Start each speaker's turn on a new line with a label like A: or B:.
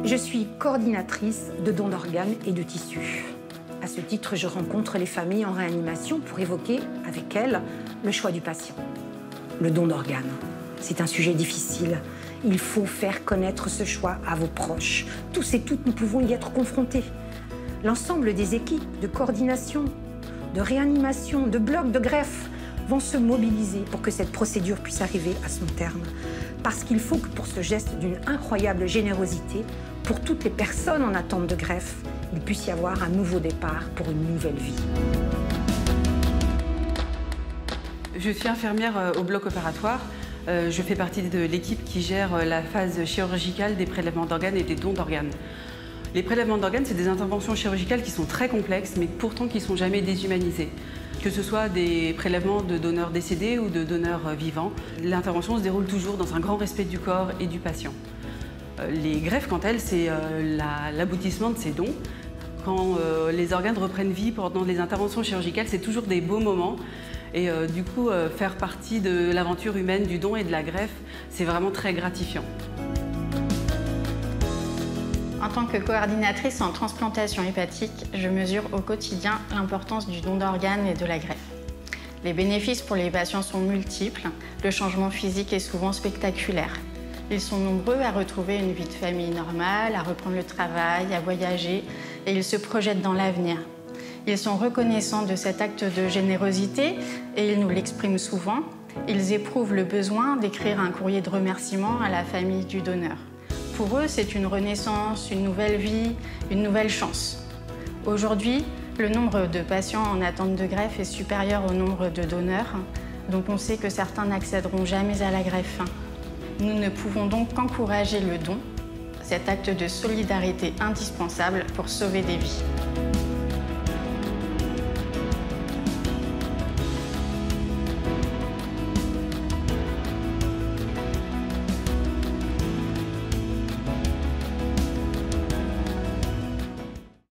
A: Je suis coordinatrice de dons d'organes et de tissus. À ce titre, je rencontre les familles en réanimation pour évoquer avec elles le choix du patient. Le don d'organes, c'est un sujet difficile. Il faut faire connaître ce choix à vos proches. Tous et toutes, nous pouvons y être confrontés. L'ensemble des équipes de coordination, de réanimation, de blocs, de greffe vont se mobiliser pour que cette procédure puisse arriver à son terme. Parce qu'il faut que pour ce geste d'une incroyable générosité, pour toutes les personnes en attente de greffe, il puisse y avoir un nouveau départ pour une nouvelle vie.
B: Je suis infirmière au bloc opératoire. Je fais partie de l'équipe qui gère la phase chirurgicale des prélèvements d'organes et des dons d'organes. Les prélèvements d'organes, c'est des interventions chirurgicales qui sont très complexes, mais pourtant qui ne sont jamais déshumanisées. Que ce soit des prélèvements de donneurs décédés ou de donneurs vivants, l'intervention se déroule toujours dans un grand respect du corps et du patient. Les greffes, quant à elles, c'est l'aboutissement de ces dons. Quand les organes reprennent vie pendant les interventions chirurgicales, c'est toujours des beaux moments. Et du coup, faire partie de l'aventure humaine du don et de la greffe, c'est vraiment très gratifiant.
C: En tant que coordinatrice en transplantation hépatique, je mesure au quotidien l'importance du don d'organes et de la greffe. Les bénéfices pour les patients sont multiples, le changement physique est souvent spectaculaire. Ils sont nombreux à retrouver une vie de famille normale, à reprendre le travail, à voyager, et ils se projettent dans l'avenir. Ils sont reconnaissants de cet acte de générosité et ils nous l'expriment souvent. Ils éprouvent le besoin d'écrire un courrier de remerciement à la famille du donneur. Pour eux, c'est une renaissance, une nouvelle vie, une nouvelle chance. Aujourd'hui, le nombre de patients en attente de greffe est supérieur au nombre de donneurs, donc on sait que certains n'accéderont jamais à la greffe. Nous ne pouvons donc qu'encourager le don, cet acte de solidarité indispensable pour sauver des vies.